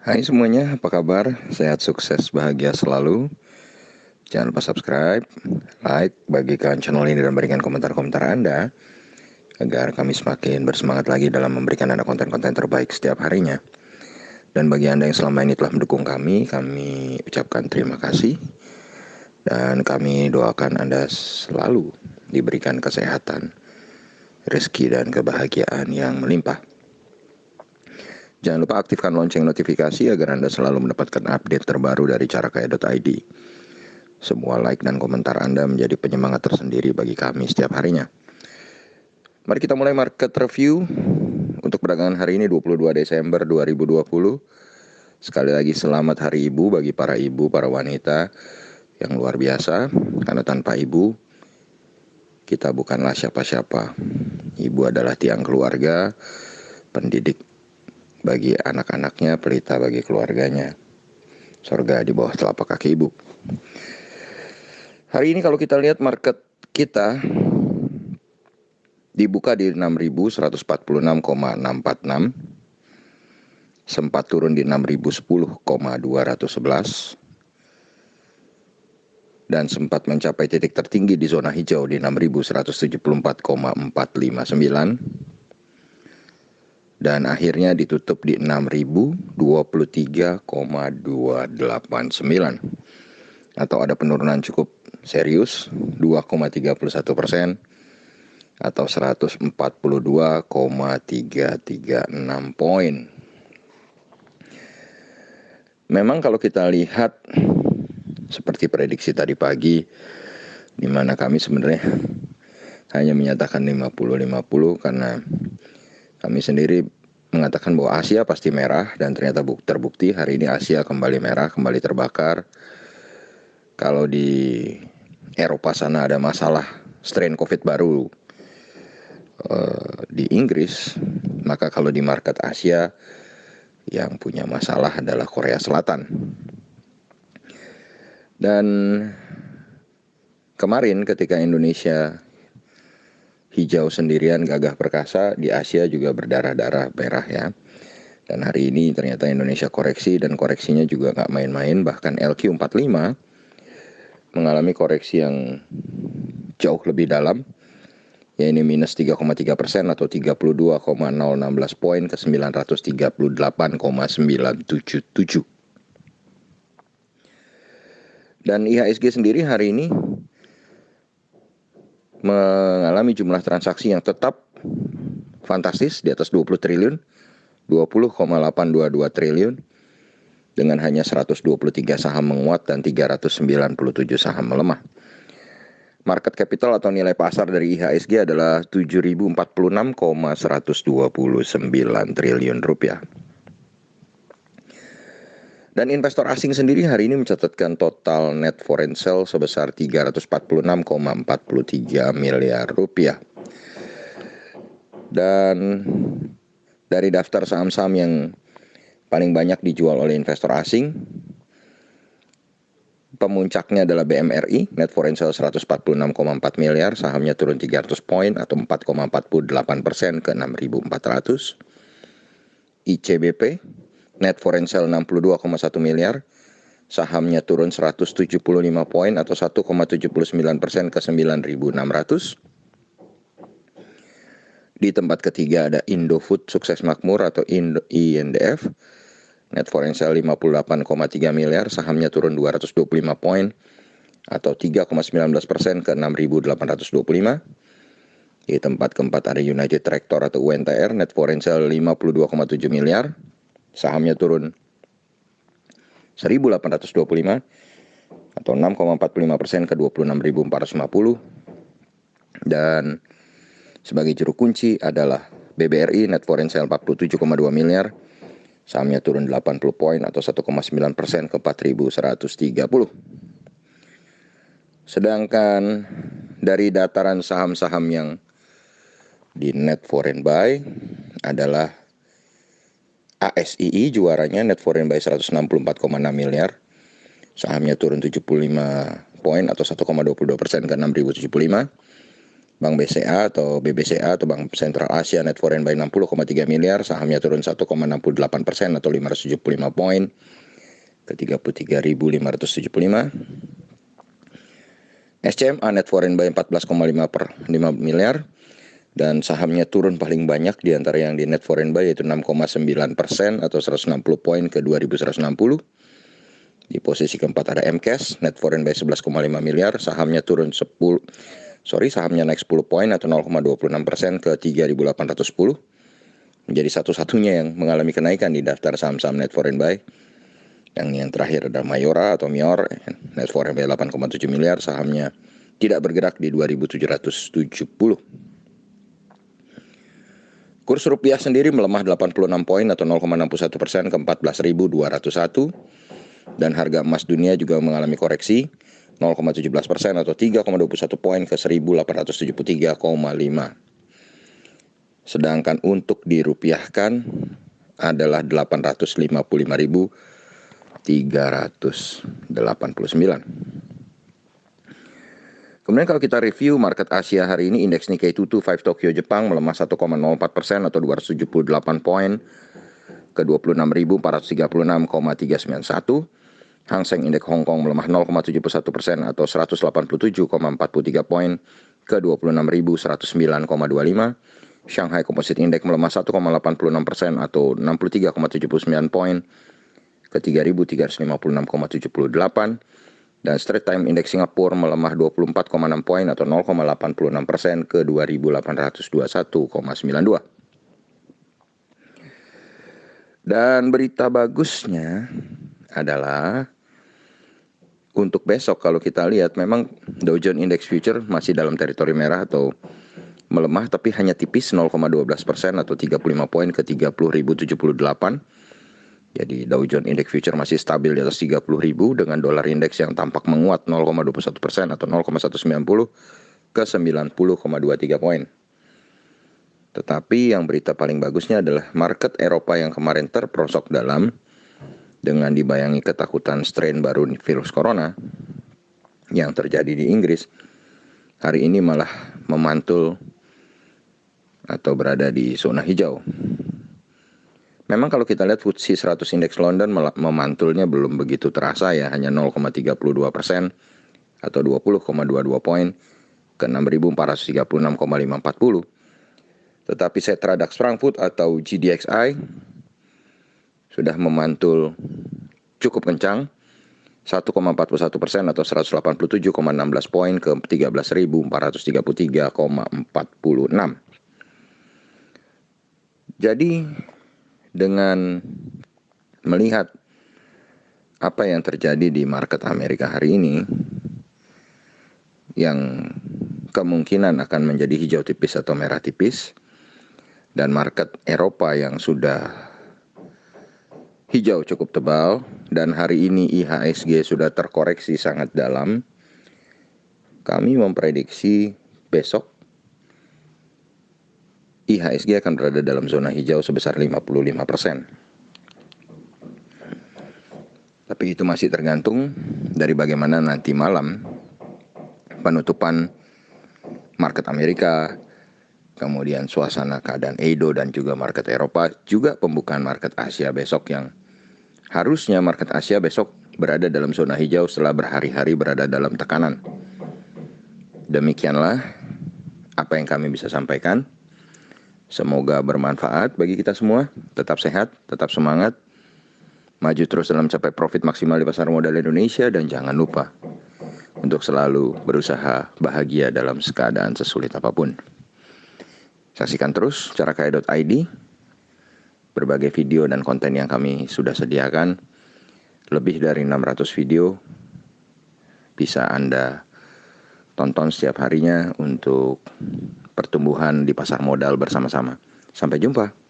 Hai semuanya, apa kabar? Sehat, sukses, bahagia selalu. Jangan lupa subscribe, like, bagikan channel ini dan berikan komentar-komentar Anda agar kami semakin bersemangat lagi dalam memberikan Anda konten-konten terbaik setiap harinya. Dan bagi Anda yang selama ini telah mendukung kami ucapkan terima kasih. Dan kami doakan Anda selalu diberikan kesehatan, rezeki dan kebahagiaan yang melimpah. Jangan lupa aktifkan lonceng notifikasi agar Anda selalu mendapatkan update terbaru dari carakaya.id. Semua like dan komentar Anda menjadi penyemangat tersendiri bagi kami setiap harinya. Mari kita mulai market review untuk perdagangan hari ini 22 Desember 2020. Sekali lagi selamat Hari Ibu bagi para ibu, para wanita yang luar biasa. Karena tanpa ibu, kita bukanlah siapa-siapa. Ibu adalah tiang keluarga, pendidik bagi anak-anaknya, pelita bagi keluarganya. Surga di bawah telapak kaki ibu. Hari ini kalau kita lihat market kita dibuka di 6.146,646, sempat turun di 6.010,211, dan sempat mencapai titik tertinggi di zona hijau di 6.174,459, dan akhirnya ditutup di 6.023,289, atau ada penurunan cukup serius 2,31%, atau 142,336 poin. Memang kalau kita lihat seperti prediksi tadi pagi, di mana kami sebenarnya hanya menyatakan 50-50 karena kami sendiri mengatakan bahwa Asia pasti merah, dan ternyata terbukti hari ini Asia kembali merah, kembali terbakar. Kalau di Eropa sana ada masalah strain COVID baru di Inggris, maka kalau di market Asia yang punya masalah adalah Korea Selatan. Dan kemarin ketika Indonesia hijau sendirian gagah perkasa, di Asia juga berdarah-darah merah ya. Dan hari ini ternyata Indonesia koreksi, dan koreksinya juga gak main-main. Bahkan LQ45 mengalami koreksi yang jauh lebih dalam, ya ini minus 3,3% atau 32,016 poin ke 938,977. Dan IHSG sendiri hari ini mengalami jumlah transaksi yang tetap fantastis di atas 20 triliun, 20,822 triliun, dengan hanya 123 saham menguat dan 397 saham melemah. Market capital atau nilai pasar dari IHSG adalah 7.046,129 triliun rupiah. Dan investor asing sendiri hari ini mencatatkan total net foreign sale sebesar 346,43 miliar rupiah. Dan dari daftar saham-saham yang paling banyak dijual oleh investor asing, pemuncaknya adalah BMRI, net foreign sale 146,4 miliar, sahamnya turun 300 poin atau 4,48% ke 6.400. ICBP, net foreign sale 62,1 miliar, sahamnya turun 175 poin atau 1,79% ke 9.600. Di tempat ketiga ada Indofood Sukses Makmur atau INDF, net foreign sale 58,3 miliar, sahamnya turun 225 poin atau 3,19% ke 6.825. Di tempat keempat ada United Tractor atau UNTR, net foreign sale 52,7 miliar, sahamnya turun 1.825 atau 6,45% ke 26.450. Dan sebagai juru kunci adalah BBRI, net foreign sale 47,2 miliar, sahamnya turun 80 poin atau 1,9% ke 4.130. Sedangkan dari dataran saham-saham yang di net foreign buy adalah ASII, juaranya net foreign buy 164,6 miliar, sahamnya turun 75 poin atau 1,22% ke 6.075. Bank BCA atau BBCA atau Bank Sentral Asia net foreign buy 60,3 miliar, sahamnya turun 1,68% atau 575 poin ke 33.575. SCMA net foreign buy 14,5 miliar dan sahamnya turun paling banyak di antara yang di net foreign buy, yaitu 6,9% atau 160 poin ke 2.160. Di posisi keempat ada MCAS net foreign buy 11,5 miliar, sahamnya naik 10 poin atau 0,26% ke 3.810. Menjadi satu-satunya yang mengalami kenaikan di daftar saham-saham net foreign buy. Yang terakhir ada Mayora atau Mior, net foreign buy 8,7 miliar, sahamnya tidak bergerak di 2.770. Kurs rupiah sendiri melemah 86 poin atau 0,61% ke 14.201. Dan harga emas dunia juga mengalami koreksi 0,17% atau 3,21 poin ke 1.873,5. Sedangkan untuk dirupiahkan adalah 855.389. Kemudian kalau kita review market Asia hari ini, indeks Nikkei 225 Tokyo Jepang melemah 1,04% atau 278 poin ke 26.436,391. Hang Seng Indeks Hong Kong melemah 0,71% atau 187,43 poin ke 26.109,25. Shanghai Composite Index melemah 1,86% atau 63,79 poin ke 3.356,78. Dan Straits Times Index Singapura melemah 24,6 poin atau 0,86% ke 2.821,92. Dan berita bagusnya adalah untuk besok kalau kita lihat memang Dow Jones Index Future masih dalam teritori merah atau melemah, tapi hanya tipis 0,12% atau 35 poin ke 30.078. Jadi Dow Jones Index Future masih stabil di atas 30.000 dengan dolar indeks yang tampak menguat 0,21% atau 0,190 ke 90,23 poin. Tetapi yang berita paling bagusnya adalah market Eropa yang kemarin terperosok dalam dengan dibayangi ketakutan strain baru virus corona yang terjadi di Inggris, hari ini malah memantul atau berada di zona hijau. Memang kalau kita lihat FTSE 100 Index London memantulnya belum begitu terasa ya, hanya 0,32% atau 20,22 poin ke 6.436,540. Tetapi Xetra DAX Frankfurt atau GDXI sudah memantul cukup kencang 1,41% atau 187,16 poin ke 13.433,46. Jadi dengan melihat apa yang terjadi di market Amerika hari ini, yang kemungkinan akan menjadi hijau tipis atau merah tipis, dan market Eropa yang sudah hijau cukup tebal, dan hari ini IHSG sudah terkoreksi sangat dalam, kami memprediksi besok IHSG akan berada dalam zona hijau sebesar 55%. Tapi itu masih tergantung dari bagaimana nanti malam penutupan market Amerika, kemudian suasana keadaan Edo dan juga market Eropa, juga pembukaan market Asia besok yang harusnya market Asia besok berada dalam zona hijau setelah berhari-hari berada dalam tekanan. Demikianlah apa yang kami bisa sampaikan. Semoga bermanfaat bagi kita semua. Tetap sehat, tetap semangat, maju terus dalam capai profit maksimal di pasar modal Indonesia, dan jangan lupa untuk selalu berusaha bahagia dalam keadaan sesulit apapun. Saksikan terus carakaya.id, berbagai video dan konten yang kami sudah sediakan. Lebih dari 600 video bisa Anda tonton setiap harinya untuk pertumbuhan di pasar modal bersama-sama. Sampai jumpa.